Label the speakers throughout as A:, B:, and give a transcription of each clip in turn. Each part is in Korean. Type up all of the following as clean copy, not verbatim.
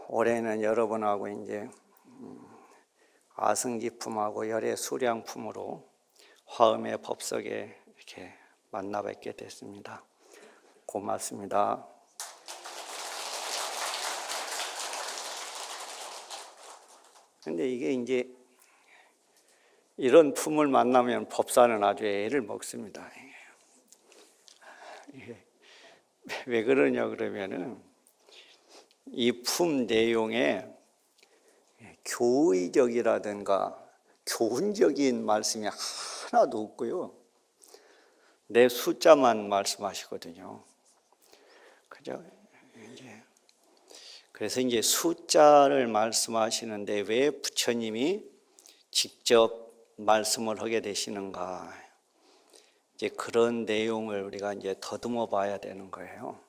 A: 올해는 여러분하고 이제 아승기품하고 열애 수량품으로 화엄의 법석에 이렇게 만나 뵙게 됐습니다. 고맙습니다. 근데 이게 이제 이런 품을 만나면 법사는 아주 애를 먹습니다. 왜 그러냐 그러면은 이 품 내용에 교의적이라든가 교훈적인 말씀이 하나도 없고요. 내 숫자만 말씀하시거든요. 그죠? 그래서 이제 숫자를 말씀하시는데 왜 부처님이 직접 말씀을 하게 되시는가? 이제 그런 내용을 우리가 이제 더듬어 봐야 되는 거예요.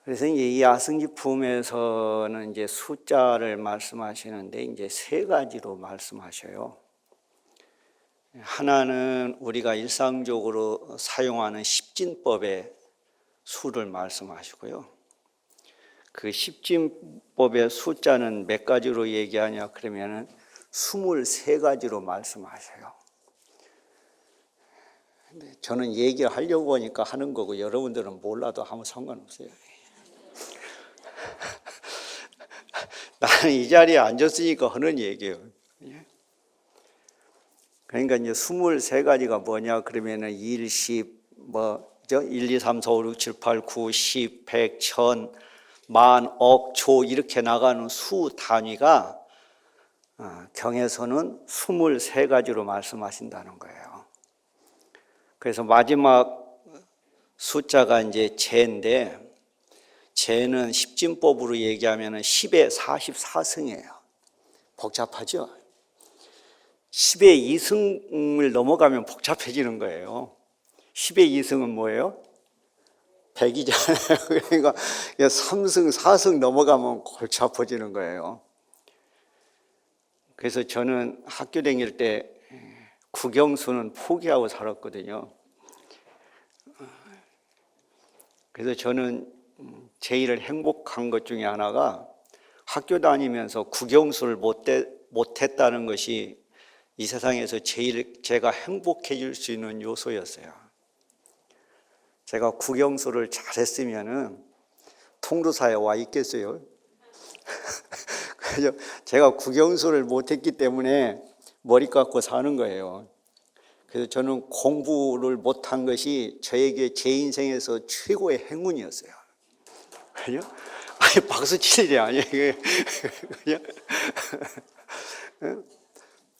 A: 그래서 이제 이 아승기품에서는 이제 숫자를 말씀하시는데 이제 세 가지로 말씀하셔요. 하나는 우리가 일상적으로 사용하는 십진법의 수를 말씀하시고요. 그 십진법의 숫자는 몇 가지로 얘기하냐 그러면은 23가지로 말씀하셔요. 근데 저는 얘기를 하려고 하니까 하는 거고 여러분들은 몰라도 아무 상관없어요. 나는 이 자리에 앉았으니까 하는 얘기예요. 그러니까 이제 23가지가 뭐냐 그러면은 1, 10, 1, 2, 3, 4, 5, 6, 7, 8, 9, 10, 100, 1000, 만, 억, 조 이렇게 나가는 수 단위가 경에서는 23가지로 말씀하신다는 거예요. 그래서 마지막 숫자가 이제 제인데 제는 십진법으로 얘기하면 10의 44승이에요. 복잡하죠? 10의 2승을 넘어가면 복잡해지는 거예요. 10의 2승은 뭐예요? 100이잖아요. 그러니까 3승, 4승 넘어가면 골치 아파지는 거예요. 그래서 저는 학교 다닐 때 국영수는 포기하고 살았거든요. 그래서 저는 제일 행복한 것 중에 하나가 학교 다니면서 국영수를 못했다는 것이 이 세상에서 제가 행복해질 수 있는 요소였어요. 제가 국영수를 잘했으면은 통도사에 와 있겠어요. 그래서 제가 국영수를 못했기 때문에 머리 깎고 사는 거예요. 그래서 저는 공부를 못한 것이 저에게 제 인생에서 최고의 행운이었어요. 그죠? 아니, 박수 칠 일이 아니에요. 그죠?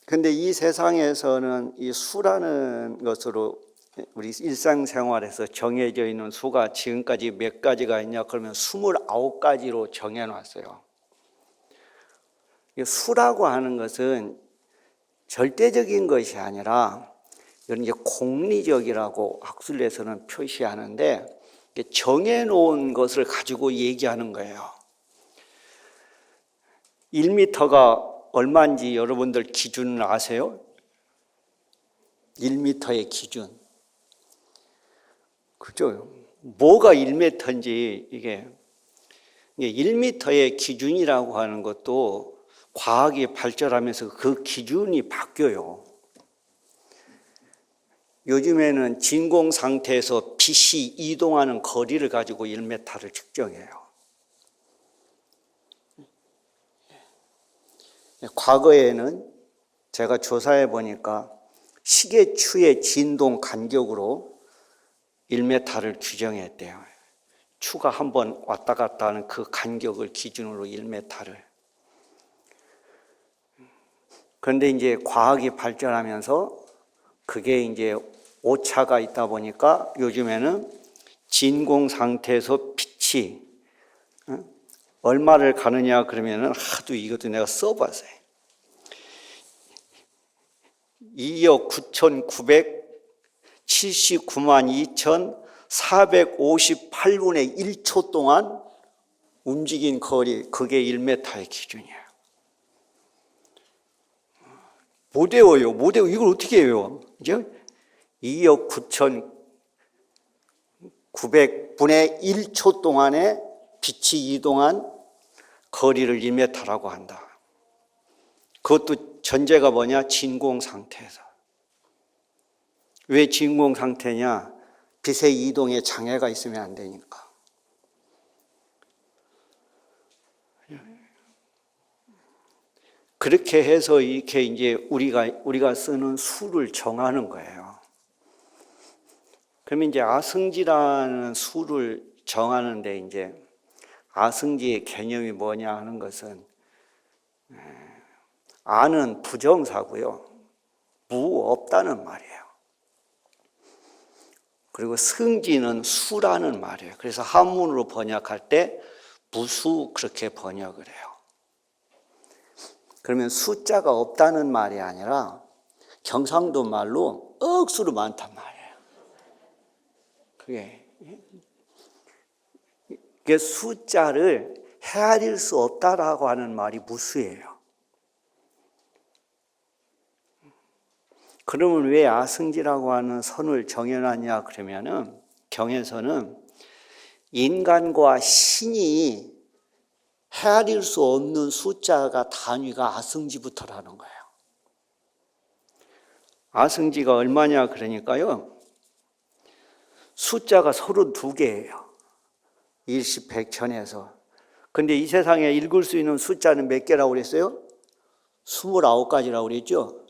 A: 근데 이 세상에서는 이 수라는 것으로 우리 일상생활에서 정해져 있는 수가 지금까지 몇 가지가 있냐 그러면 29가지로 정해놨어요. 수라고 하는 것은 절대적인 것이 아니라 이런 이제 공리적이라고 학술에서는 표시하는데 정해놓은 것을 가지고 얘기하는 거예요. 1m가 얼마인지 여러분들 기준을 아세요? 1m의 기준. 그죠? 뭐가 1m인지 이게 1m의 기준이라고 하는 것도 과학이 발전하면서 그 기준이 바뀌어요. 요즘에는 진공 상태에서 빛이 이동하는 거리를 가지고 1m를 측정해요. 과거에는 제가 조사해 보니까 시계추의 진동 간격으로 1m를 규정했대요. 추가 한 번 왔다 갔다 하는 그 간격을 기준으로 1m를. 그런데 이제 과학이 발전하면서 그게 이제 오차가 있다 보니까 요즘에는 진공 상태에서 빛이 얼마를 가느냐 그러면은 하도 이것도 내가 써봤어요. 2억 9,979만 2,458분의 1초 동안 움직인 거리, 그게 1m의 기준이에요. 못 외워요. 이걸 어떻게 외워? 그죠? 2억 9,900분의 1초 동안에 빛이 이동한 거리를 1m라고 한다. 그것도 전제가 뭐냐? 진공 상태에서. 왜 진공 상태냐? 빛의 이동에 장애가 있으면 안 되니까. 그렇게 해서 이렇게 이제 우리가 쓰는 수를 정하는 거예요. 그러면 이제 아승지라는 수를 정하는데 이제 아승지의 개념이 뭐냐 하는 것은 아는 부정사고요. 무 없다는 말이에요. 그리고 승지는 수라는 말이에요. 그래서 한문으로 번역할 때 무수 그렇게 번역을 해요. 그러면 숫자가 없다는 말이 아니라 경상도 말로 억수로 많단 말이에요. 그게 숫자를 헤아릴 수 없다라고 하는 말이 무수예요. 그러면 왜 아승지라고 하는 선을 정해놨냐 그러면은 경에서는 인간과 신이 헤아릴 수 없는 숫자가 단위가 아승지부터라는 거예요. 아승지가 얼마냐 그러니까요. 숫자가 32개예요. 일십, 백, 천에서. 근데 이 세상에 읽을 수 있는 숫자는 몇 개라고 그랬어요? 29가지라고 그랬죠?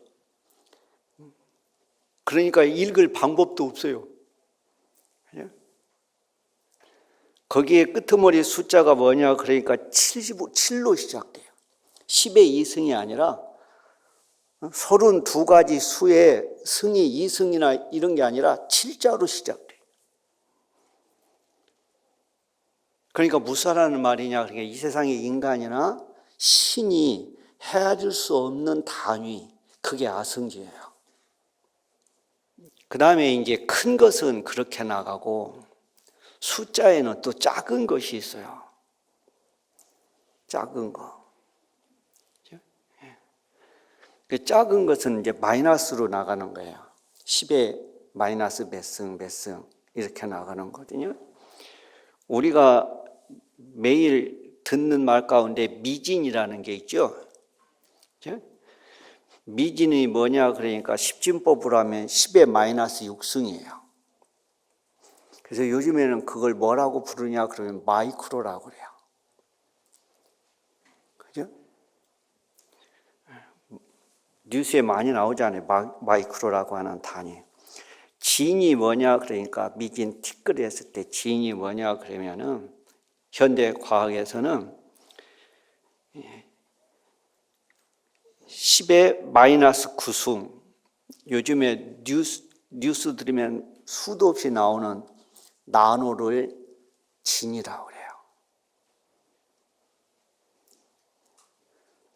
A: 그러니까 읽을 방법도 없어요. 거기에 끄트머리 숫자가 뭐냐 그러니까 7로 시작돼요. 10의 2승이 아니라 32가지 수의 승이 2승이나 이런 게 아니라 7자로 시작돼요. 그러니까 무사라는 말이냐 그러니까 이 세상의 인간이나 신이 헤아릴 수 없는 단위, 그게 아승지예요. 그 다음에 이제 큰 것은 그렇게 나가고 숫자에는 또 작은 것이 있어요. 작은 거. 그 작은 것은 이제 마이너스로 나가는 거예요. 10에 마이너스 몇 승 이렇게 나가는 거거든요. 우리가 매일 듣는 말 가운데 미진이라는 게 있죠. 미진이 뭐냐 그러니까 십진법으로 하면 10에 마이너스 6승이에요. 그래서 요즘에는 그걸 뭐라고 부르냐 그러면 마이크로라고 그래요. 그죠? 뉴스에 많이 나오잖아요. 마이크로라고 하는 단위. 진이 뭐냐 그러니까 미진 티끌 했을 때 진이 뭐냐 그러면은 현대 과학에서는 10에 마이너스 9승. 요즘에 뉴스 들으면 수도 없이 나오는 나노를 진이라고 그래요.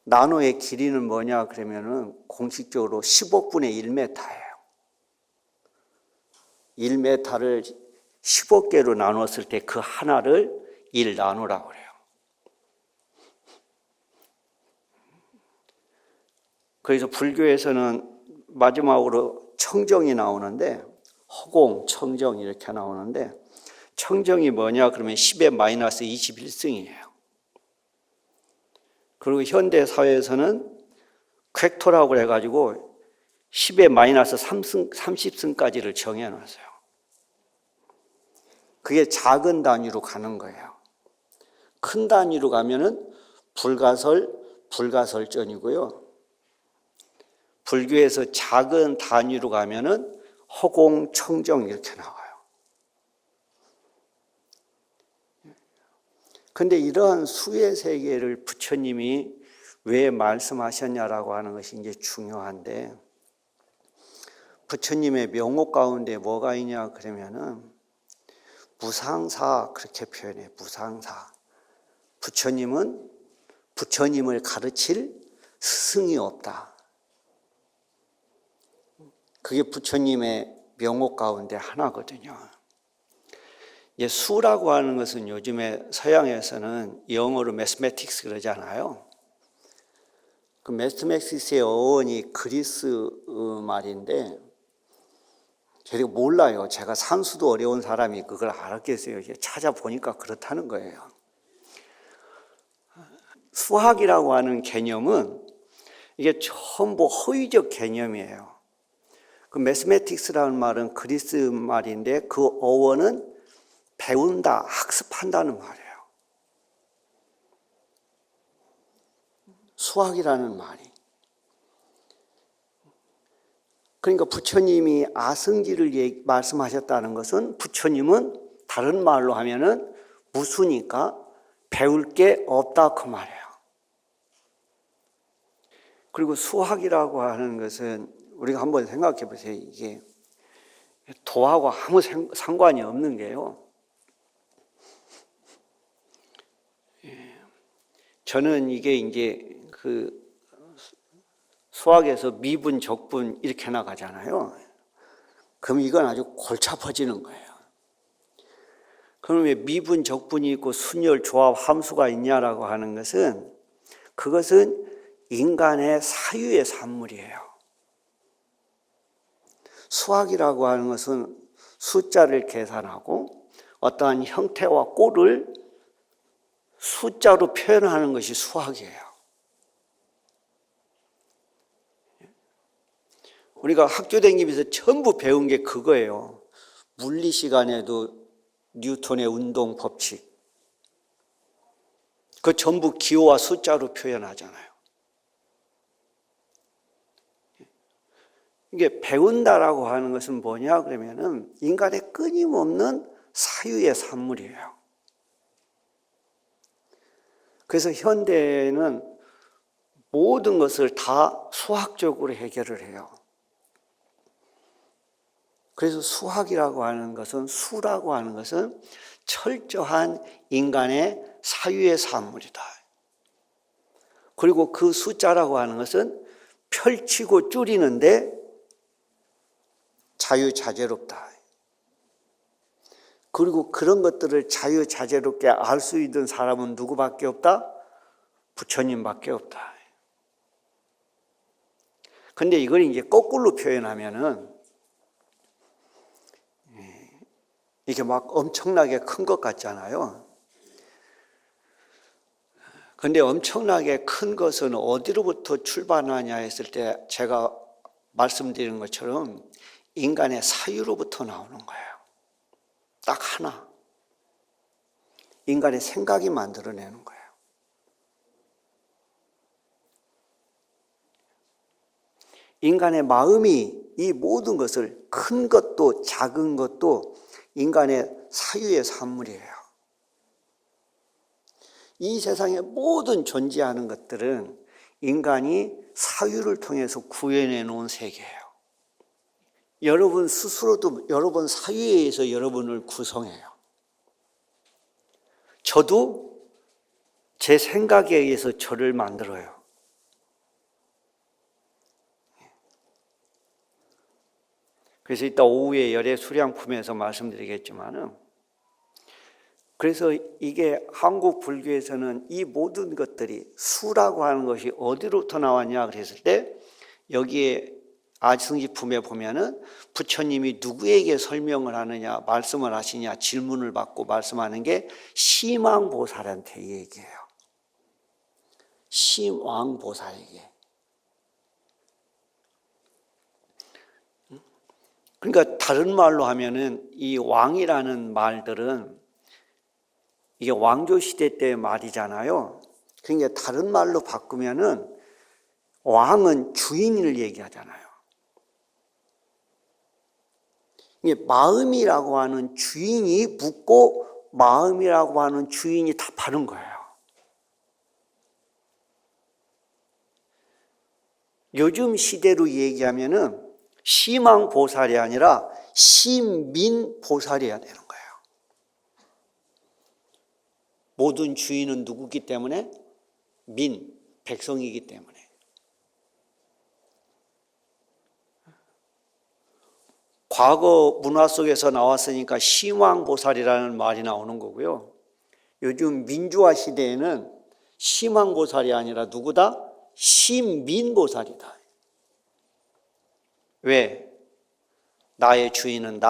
A: 나노의 길이는 뭐냐 그러면은 공식적으로 15분의 1m예요. 1m를 15개로 나눴을 때 그 하나를 1나노라고 그래요. 그래서 불교에서는 마지막으로 청정이 나오는데 허공, 청정 이렇게 나오는데 청정이 뭐냐 그러면 10에 마이너스 21승이에요. 그리고 현대 사회에서는 퀘토라고 해가지고 10에 마이너스 30승까지를 정해놨어요. 그게 작은 단위로 가는 거예요. 큰 단위로 가면은 불가설전이고요. 불교에서 작은 단위로 가면은 허공, 청정 이렇게 나와요. 그런데 이러한 수의 세계를 부처님이 왜 말씀하셨냐라고 하는 것이 이제 중요한데 부처님의 명호 가운데 뭐가 있냐 그러면은 무상사 그렇게 표현해요. 무상사. 부처님은 부처님을 가르칠 스승이 없다. 그게 부처님의 명호 가운데 하나거든요. 이제 수라고 하는 것은 요즘에 서양에서는 영어로 매스매틱스 그러잖아요. 그 매스매틱스의 어원이 그리스 말인데 제가 몰라요. 제가 산수도 어려운 사람이 그걸 알았겠어요. 찾아보니까 그렇다는 거예요. 수학이라고 하는 개념은 이게 전부 허위적 개념이에요. 그 매스매틱스라는 말은 그리스 말인데 그 어원은 배운다, 학습한다는 말이에요. 수학이라는 말이. 그러니까 부처님이 아승지를 말씀하셨다는 것은 부처님은 다른 말로 하면은 무수니까 배울 게 없다 그 말이에요. 그리고 수학이라고 하는 것은 우리가 한번 생각해 보세요. 이게 도하고 아무 상관이 없는 게요. 저는 이게 이제 그 수학에서 미분, 적분 이렇게 나가잖아요. 그럼 이건 아주 골치 아파지는 거예요. 그럼 왜 미분, 적분이 있고 순열, 조합, 함수가 있냐라고 하는 것은 그것은 인간의 사유의 산물이에요. 수학이라고 하는 것은 숫자를 계산하고 어떠한 형태와 꼴을 숫자로 표현하는 것이 수학이에요. 우리가 학교 다니면서 전부 배운 게 그거예요. 물리 시간에도 뉴턴의 운동 법칙. 그 전부 기호와 숫자로 표현하잖아요. 이게 배운다라고 하는 것은 뭐냐 그러면은 인간의 끊임없는 사유의 산물이에요. 그래서 현대에는 모든 것을 다 수학적으로 해결을 해요. 그래서 수학이라고 하는 것은, 수라고 하는 것은 철저한 인간의 사유의 산물이다. 그리고 그 숫자라고 하는 것은 펼치고 줄이는데 자유자재롭다. 그리고 그런 것들을 자유자재롭게 알 수 있는 사람은 누구밖에 없다? 부처님밖에 없다. 근데 이걸 이제 거꾸로 표현하면은 이게 막 엄청나게 큰 것 같잖아요. 근데 엄청나게 큰 것은 어디로부터 출발하냐 했을 때 제가 말씀드린 것처럼 인간의 사유로부터 나오는 거예요. 딱 하나. 인간의 생각이 만들어내는 거예요. 인간의 마음이 이 모든 것을 큰 것도 작은 것도 인간의 사유의 산물이에요. 이 세상의 모든 존재하는 것들은 인간이 사유를 통해서 구현해 놓은 세계예요. 여러분 스스로도 여러분 사유에 의해서 여러분을 구성해요. 저도 제 생각에 의해서 저를 만들어요. 그래서 이따 오후에 열애 수량품에서 말씀드리겠지만은, 그래서 이게 한국 불교에서는 이 모든 것들이 수라고 하는 것이 어디로부터 나왔냐 그랬을 때 여기에 아승지품에 보면은 부처님이 누구에게 설명을 하느냐, 말씀을 하시냐, 질문을 받고 말씀하는 게 심왕보살한테 얘기해요. 심왕보살에게. 그러니까 다른 말로 하면은 이 왕이라는 말들은 이게 왕조 시대 때의 말이잖아요. 그러니까 다른 말로 바꾸면은 왕은 주인을 얘기하잖아요. 이게 마음이라고 하는 주인이 묻고 마음이라고 하는 주인이 답하는 거예요. 요즘 시대로 얘기하면은 심왕보살이 아니라 심민보살이어야 되는 거예요. 모든 주인은 누구기 때문에? 백성이기 때문에. 과거 문화 속에서 나왔으니까 심왕보살이라는 말이 나오는 거고요. 요즘 민주화 시대에는 심왕보살이 아니라 누구다? 심민보살이다. 왜? 나의 주인은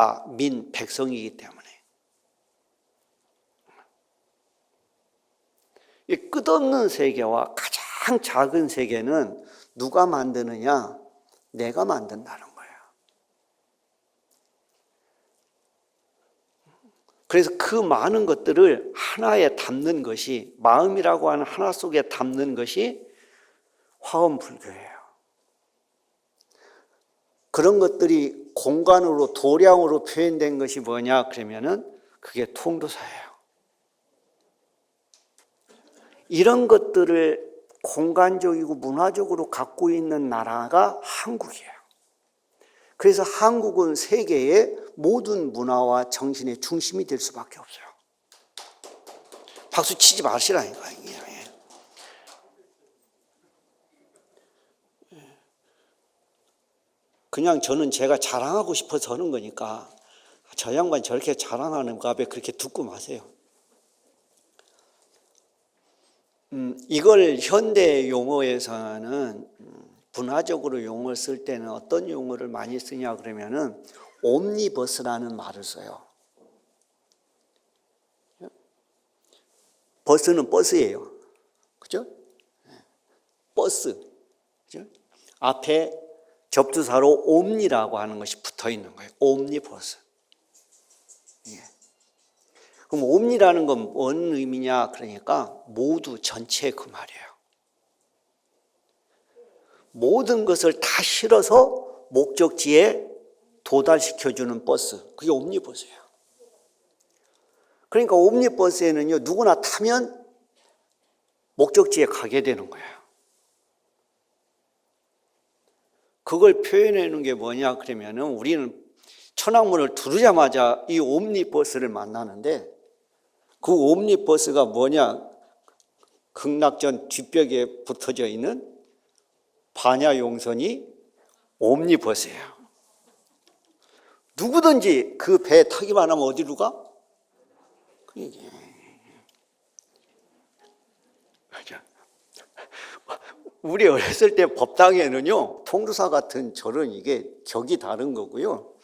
A: 백성이기 때문에. 이 끝없는 세계와 가장 작은 세계는 누가 만드느냐? 내가 만든다는 거예요. 그래서 그 많은 것들을 하나에 담는 것이, 마음이라고 하는 하나 속에 담는 것이 화엄불교예요. 그런 것들이 공간으로, 도량으로 표현된 것이 뭐냐 그러면은 그게 통도사예요. 이런 것들을 공간적이고 문화적으로 갖고 있는 나라가 한국이에요. 그래서 한국은 세계의 모든 문화와 정신의 중심이 될 수밖에 없어요. 박수 치지 마시라니까요. 그냥 저는 제가 자랑하고 싶어서 하는 거니까 저 양반 저렇게 자랑하는가 왜 그렇게 듣고 마세요. 이걸 현대 용어에서는 문화적으로 용어를 쓸 때는 어떤 용어를 많이 쓰냐 그러면은 옴니버스라는 말을 써요. 버스는 버스예요. 그죠? 버스. 그죠? 앞에 접두사로 옴니라고 하는 것이 붙어 있는 거예요. 옴니버스. 예. 그럼 옴니라는 건 뭔 의미냐? 그러니까 모두 전체 그 말이에요. 모든 것을 다 실어서 목적지에 도달시켜주는 버스. 그게 옴니버스예요. 그러니까 옴니버스에는요, 누구나 타면 목적지에 가게 되는 거예요. 그걸 표현하는 게 뭐냐 그러면은 우리는 천왕문을 두르자마자 이 옴니버스를 만나는데 그 옴니버스가 뭐냐? 극락전 뒷벽에 붙어져 있는 반야용선이 옴니버스예요. 누구든지 그 배 타기만 하면 어디로 가? 우리 어렸을 때 법당에는요, 통도사 같은 절은 이게 격이 다른 거고요.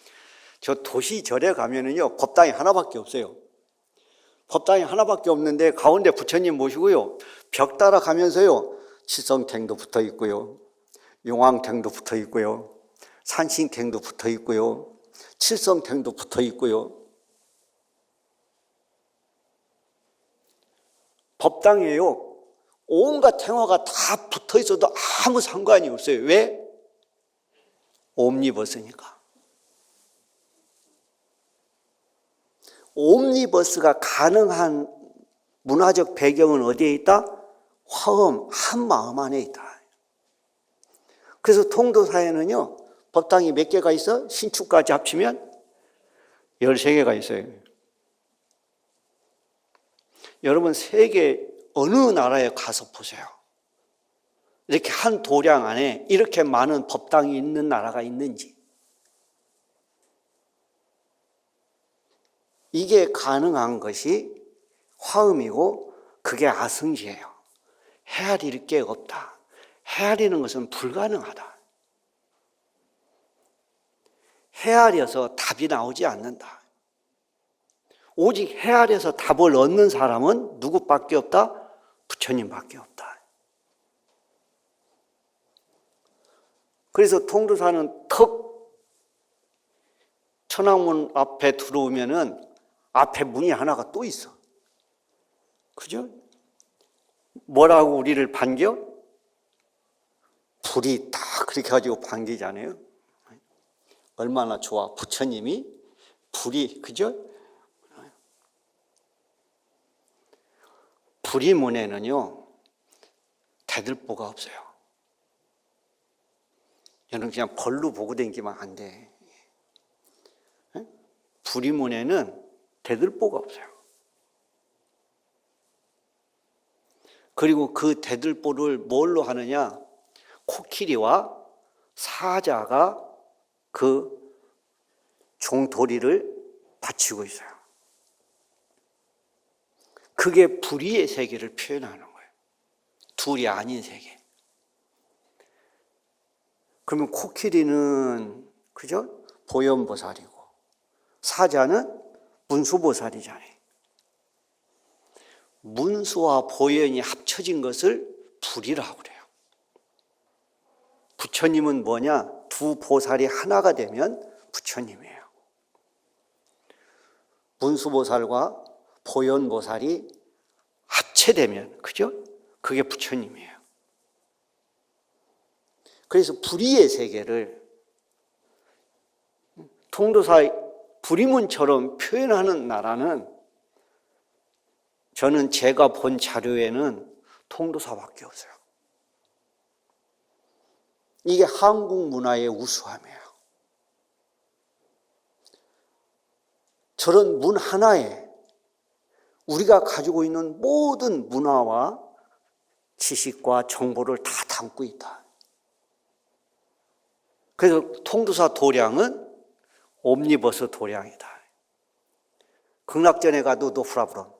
A: 저 도시절에 가면은요, 법당이 하나밖에 없어요. 법당이 하나밖에 없는데 가운데 부처님 모시고요, 벽 따라 가면서요, 칠성탱도 붙어 있고요, 용왕탱도 붙어 있고요, 산신탱도 붙어 있고요, 칠성탱도 붙어 있고요. 법당에요, 온갖 탱화가 다 붙어 있어도 아무 상관이 없어요. 왜? 옴니버스니까. 옴니버스가 가능한 문화적 배경은 어디에 있다? 화엄, 한 마음 안에 있다. 그래서 통도사에는요, 법당이 몇 개가 있어? 신축까지 합치면 13개가 있어요. 여러분, 세계 어느 나라에 가서 보세요. 이렇게 한 도량 안에 이렇게 많은 법당이 있는 나라가 있는지. 이게 가능한 것이 화엄이고 그게 아승지예요. 헤아릴 게 없다. 헤아리는 것은 불가능하다. 헤아려서 답이 나오지 않는다. 오직 헤아려서 답을 얻는 사람은 누구밖에 없다? 부처님밖에 없다. 그래서 통도사는 턱 천왕문 앞에 들어오면은 앞에 문이 하나가 또 있어. 그죠? 뭐라고 우리를 반겨? 불이 딱 그렇게 가지고 반기잖아요. 얼마나 좋아. 부처님이 불이, 그죠? 불이문에는요, 대들보가 없어요. 저는 그냥 벌로 보고 다니기만 안 돼. 불이문에는 대들보가 없어요. 그리고 그 대들보를 뭘로 하느냐? 코끼리와 사자가 그 종도리를 바치고 있어요. 그게 불의의 세계를 표현하는 거예요. 둘이 아닌 세계. 그러면 코끼리는, 그죠? 보현보살이고, 사자는 문수보살이잖아요. 문수와 보현이 합쳐진 것을 불이라고 그래요. 부처님은 뭐냐? 두 보살이 하나가 되면 부처님이에요. 문수보살과 보현보살이 합체되면, 그죠? 그게 부처님이에요. 그래서 불의의 세계를 통도사 불의문처럼 표현하는 나라는 저는 제가 본 자료에는 통도사밖에 없어요. 이게 한국 문화의 우수함이에요. 저런 문 하나에 우리가 가지고 있는 모든 문화와 지식과 정보를 다 담고 있다. 그래서 통도사 도량은 옴니버스 도량이다. 극락전에 가도 노프라브럼,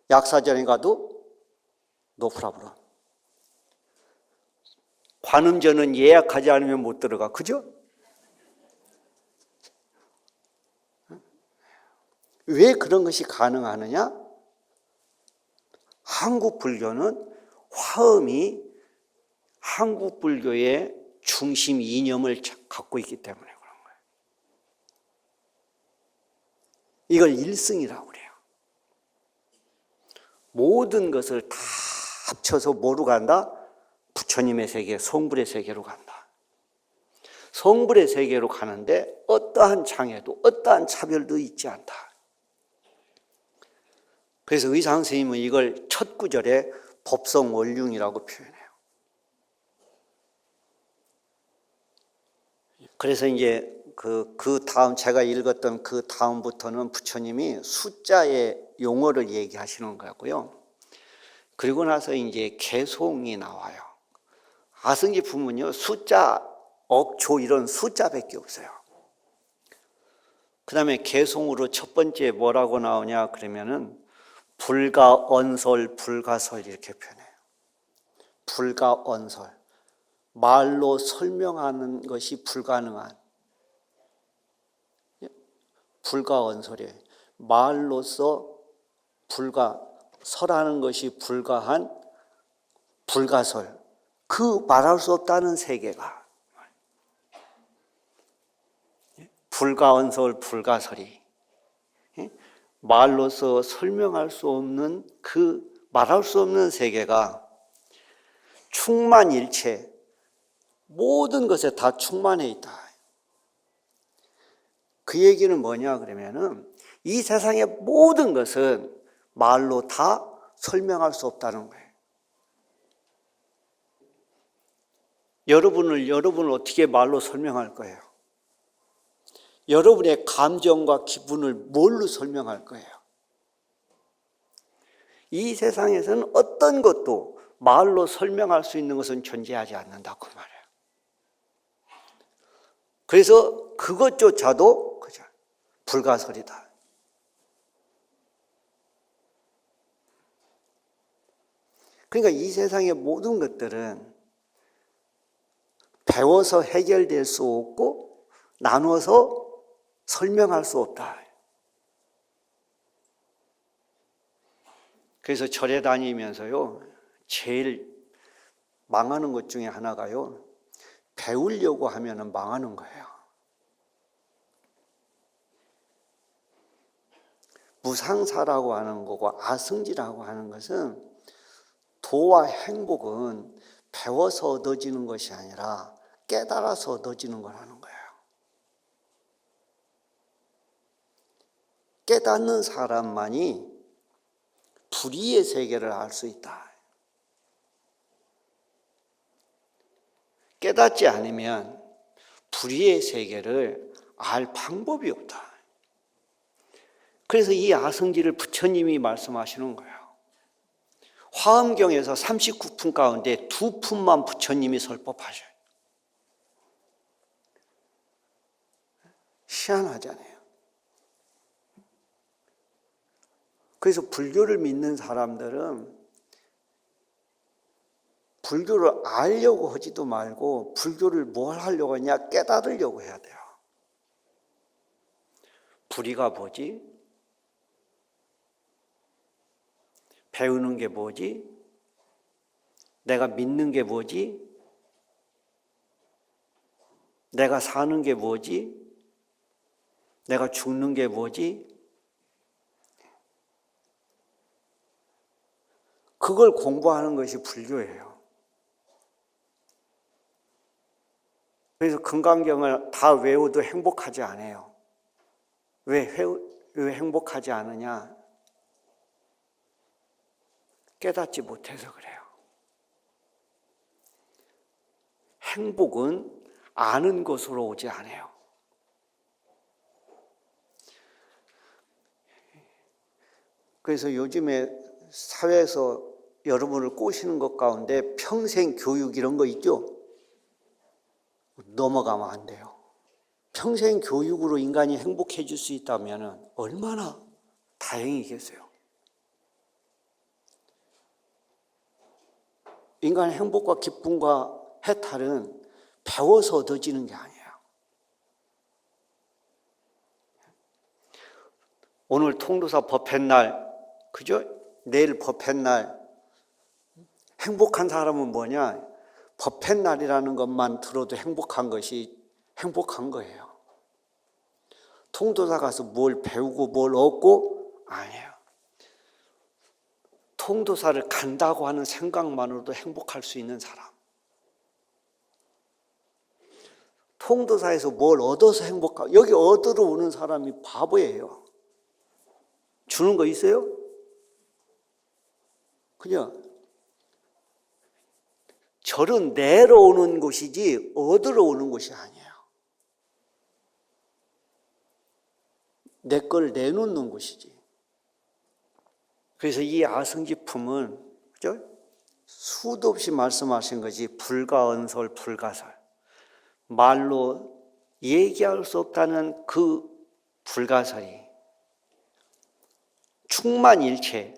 A: 약사전에 가도 노프라브럼. 관음전은 예약하지 않으면 못 들어가. 그죠? 왜 그런 것이 가능하느냐? 한국 불교는 화엄이 한국 불교의 중심 이념을 갖고 있기 때문에 그런 거예요. 이걸 일승이라고 그래요. 모든 것을 다 합쳐서 뭐로 간다? 부처님의 세계, 성불의 세계로 간다. 성불의 세계로 가는데 어떠한 장애도 어떠한 차별도 있지 않다. 그래서 의상 선생님은 이걸 첫 구절에 법성원륜이라고 표현해요. 그래서 이제 그 다음 제가 읽었던 그 다음부터는 부처님이 숫자의 용어를 얘기하시는 거고요. 그리고 나서 이제 개송이 나와요. 아승지 품은요, 숫자, 억조 이런 숫자밖에 없어요. 그 다음에 개송으로 첫 번째 뭐라고 나오냐 그러면은 불가언설, 불가설 이렇게 표현해요. 불가언설, 말로 설명하는 것이 불가능한, 불가언설이에요. 말로서 설하는 것이 불가한 불가설, 그 말할 수 없다는 세계가 불가언설, 불가설이 말로서 설명할 수 없는 그 말할 수 없는 세계가 충만일체, 모든 것에 다 충만해 있다. 그 얘기는 뭐냐 그러면은 이 세상의 모든 것은 말로 다 설명할 수 없다는 거예요. 여러분을 어떻게 말로 설명할 거예요? 여러분의 감정과 기분을 뭘로 설명할 거예요? 이 세상에서는 어떤 것도 말로 설명할 수 있는 것은 존재하지 않는다고 말해요. 그래서 그것조차도 불가설이다. 그러니까 이 세상의 모든 것들은 배워서 해결될 수 없고 나눠서 설명할 수 없다. 그래서 절에 다니면서요, 제일 망하는 것 중에 하나가요, 배우려고 하면은 망하는 거예요. 무상사라고 하는 거고 아승지라고 하는 것은 도와 행복은 배워서 얻어지는 것이 아니라 깨달아서 얻어지는 거라는 거예요. 깨닫는 사람만이 불의의 세계를 알 수 있다. 깨닫지 않으면 불의의 세계를 알 방법이 없다. 그래서 이 아승지를 부처님이 말씀하시는 거예요. 화엄경에서 39품 가운데 2품만 부처님이 설법하셔요. 희한하잖아요. 그래서 불교를 믿는 사람들은 불교를 알려고 하지도 말고 불교를 뭘 하려고 하냐, 깨달으려고 해야 돼요. 불의가 뭐지? 배우는 게 뭐지? 내가 믿는 게 뭐지? 내가 사는 게 뭐지? 내가 죽는 게 뭐지? 그걸 공부하는 것이 불교예요. 그래서 금강경을 다 외워도 행복하지 않아요. 왜 행복하지 않으냐? 깨닫지 못해서 그래요. 행복은 아는 것으로 오지 않아요. 그래서 요즘에 사회에서 여러분을 꼬시는 것 가운데 평생 교육 이런 거 있죠? 넘어가면 안 돼요. 평생 교육으로 인간이 행복해질 수 있다면 얼마나 다행이겠어요. 인간의 행복과 기쁨과 해탈은 배워서 얻어지는 게 아니에요. 오늘 통도사 법회날, 그죠? 내일 법회날. 행복한 사람은 뭐냐? 법회날이라는 것만 들어도 행복한 것이 행복한 거예요. 통도사 가서 뭘 배우고 뭘 얻고? 아니에요. 통도사를 간다고 하는 생각만으로도 행복할 수 있는 사람. 통도사에서 뭘 얻어서 행복하고, 여기 얻으러 오는 사람이 바보예요. 주는 거 있어요? 그냥 절은 내러 오는 곳이지 얻으러 오는 곳이 아니에요. 내 걸 내놓는 곳이지. 그래서 이 아승기품은 그죠? 수도 없이 말씀하신 것이 불가언설, 불가설. 말로 얘기할 수 없다는 그 불가설이 충만일체,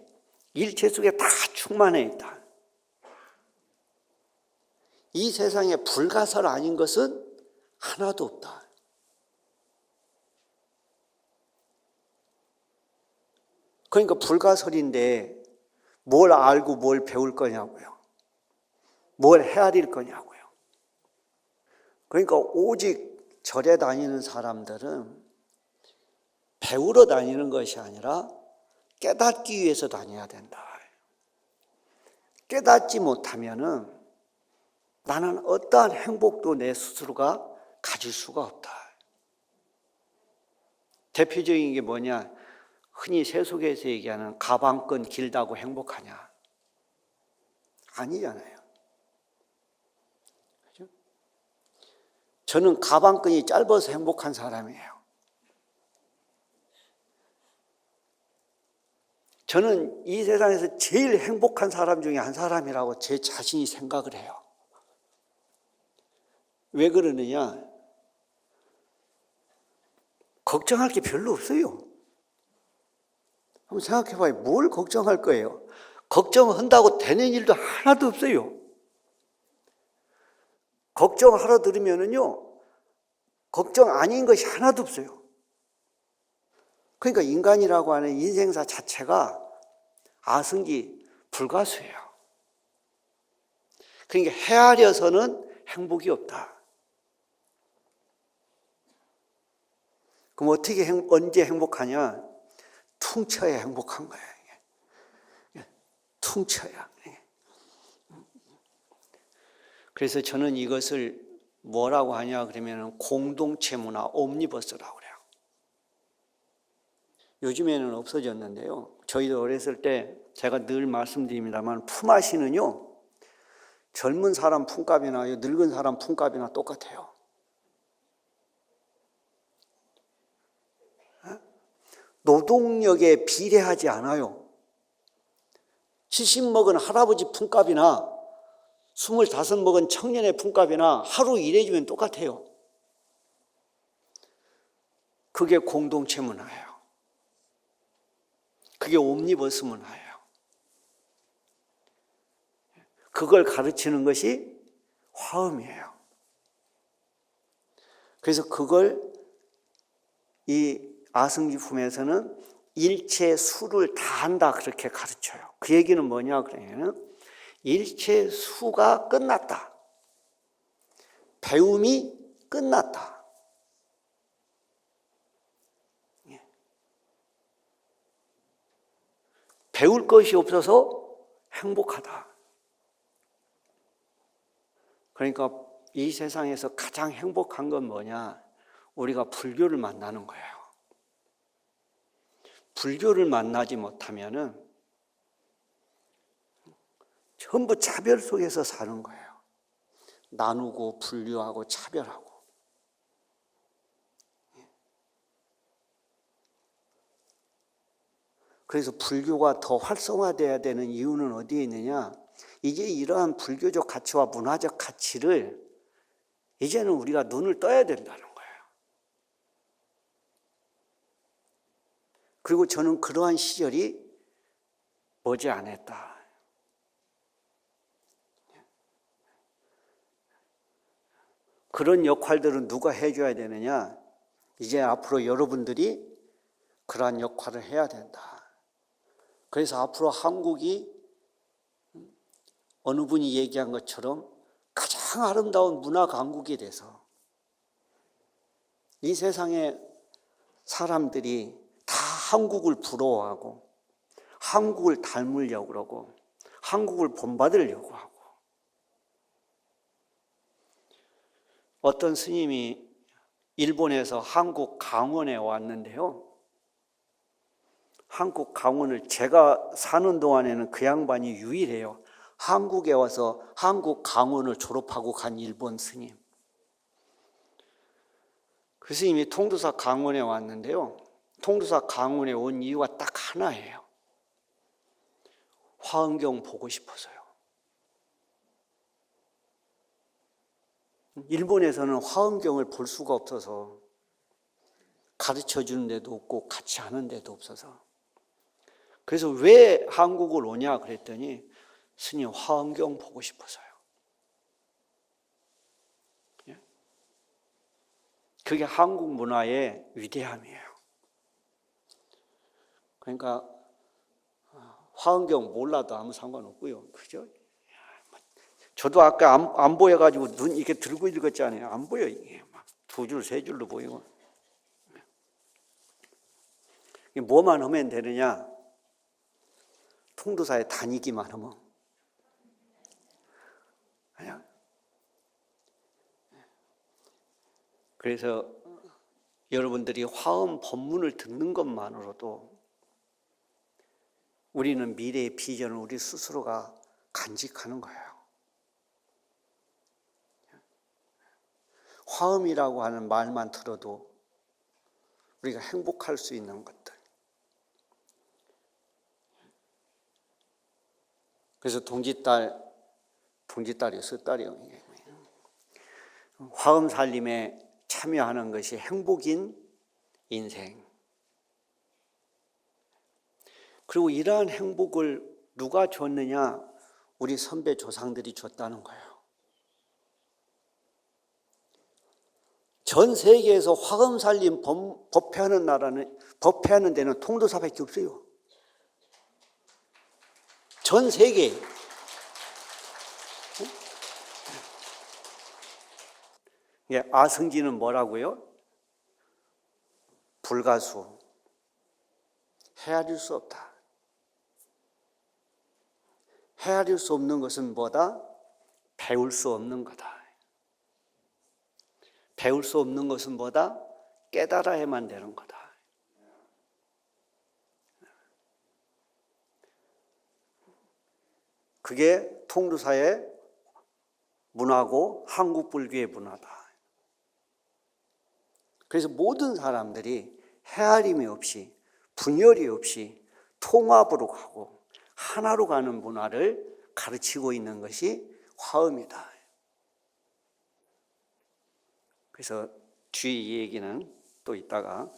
A: 일체 속에 다 충만해 있다. 이 세상에 불가설 아닌 것은 하나도 없다. 그러니까 불가설인데 뭘 알고 뭘 배울 거냐고요. 뭘 헤아릴 거냐고요. 그러니까 오직 절에 다니는 사람들은 배우러 다니는 것이 아니라 깨닫기 위해서 다녀야 된다. 깨닫지 못하면은 나는 어떠한 행복도 내 스스로가 가질 수가 없다. 대표적인 게 뭐냐? 흔히 세속에서 얘기하는 가방끈 길다고 행복하냐? 아니잖아요. 그죠? 저는 가방끈이 짧아서 행복한 사람이에요. 저는 이 세상에서 제일 행복한 사람 중에 한 사람이라고 제 자신이 생각을 해요. 왜 그러느냐? 걱정할 게 별로 없어요. 한번 생각해봐요. 뭘 걱정할 거예요? 걱정한다고 되는 일도 하나도 없어요. 걱정하러 들으면은요, 걱정 아닌 것이 하나도 없어요. 그러니까 인간이라고 하는 인생사 자체가 아승기 불가수예요. 그러니까 헤아려서는 행복이 없다. 그럼 어떻게 언제 행복하냐? 퉁쳐야 행복한 거예요. 퉁쳐야. 그래서 저는 이것을 뭐라고 하냐 그러면 공동체 문화, 옴니버스라고 그래요. 요즘에는 없어졌는데요. 저희도 어렸을 때 제가 늘 말씀드립니다만 품앗이는요, 젊은 사람 품값이나 늙은 사람 품값이나 똑같아요. 노동력에 비례하지 않아요. 70 먹은 할아버지 품값이나 25 먹은 청년의 품값이나 하루 일해주면 똑같아요. 그게 공동체 문화예요. 그게 옴니버스 문화예요. 그걸 가르치는 것이 화엄이에요. 그래서 그걸 이 아승기품에서는 일체 수를 다 한다 그렇게 가르쳐요. 그 얘기는 뭐냐 그러면 일체 수가 끝났다. 배움이 끝났다. 배울 것이 없어서 행복하다. 그러니까 이 세상에서 가장 행복한 건 뭐냐? 우리가 불교를 만나는 거예요. 불교를 만나지 못하면은 전부 차별 속에서 사는 거예요. 나누고 분류하고 차별하고. 그래서 불교가 더 활성화돼야 되는 이유는 어디에 있느냐? 이제 이러한 불교적 가치와 문화적 가치를 이제는 우리가 눈을 떠야 된다는 거예요. 그리고 저는 그러한 시절이 머지않았다. 그런 역할들은 누가 해줘야 되느냐? 이제 앞으로 여러분들이 그러한 역할을 해야 된다. 그래서 앞으로 한국이 어느 분이 얘기한 것처럼 가장 아름다운 문화 강국이 돼서 이 세상의 사람들이 다 한국을 부러워하고 한국을 닮으려고 그러고 한국을 본받으려고 하고 어떤 스님이 일본에서 한국 강원에 왔는데요. 한국 강원을 제가 사는 동안에는 그 양반이 유일해요. 한국에 와서 한국 강원을 졸업하고 간 일본 스님. 그 스님이 통도사 강원에 왔는데요. 통도사 강원에 온 이유가 딱 하나예요. 화엄경 보고 싶어서요. 일본에서는 화엄경을 볼 수가 없어서 가르쳐 주는 데도 없고 같이 하는 데도 없어서 그래서 왜 한국을 오냐 그랬더니 스님 화엄경 보고 싶어서요. 그게 한국 문화의 위대함이에요. 그러니까 화엄경 몰라도 아무 상관없고요. 그죠? 저도 아까 안 보여가지고 눈 이렇게 들고 읽었잖아요. 안 보여 이게 막 두 줄, 세 줄로 보이고. 뭐만 하면 되느냐? 통도사에 다니기만 하면. 그래서 여러분들이 화엄 법문을 듣는 것만으로도 우리는 미래의 비전을 우리 스스로가 간직하는 거예요. 화엄이라고 하는 말만 들어도 우리가 행복할 수 있는 것들. 그래서 동지딸이 숫딸이요. 화엄 살림에 참여하는 것이 행복인 인생. 그리고 이러한 행복을 누가 줬느냐? 우리 선배 조상들이 줬다는 거예요. 전 세계에서 화엄 살림 법회하는 데는 통도사밖에 없어요. 전 세계. 아승지는 뭐라고요? 불가수. 헤아릴 수 없다. 헤아릴 수 없는 것은 뭐다? 배울 수 없는 거다. 배울 수 없는 것은 뭐다? 깨달아야만 되는 거다. 그게 통도사의 문화고 한국 불교의 문화다. 그래서 모든 사람들이 헤아림이 없이 분열이 없이 통합으로 가고 하나로 가는 문화를 가르치고 있는 것이 화엄이다. 그래서 뒤에 이 얘기는 또 이따가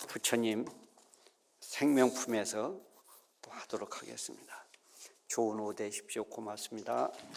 A: 부처님 생명품에서 또 하도록 하겠습니다. 좋은 오후 되십시오. 고맙습니다.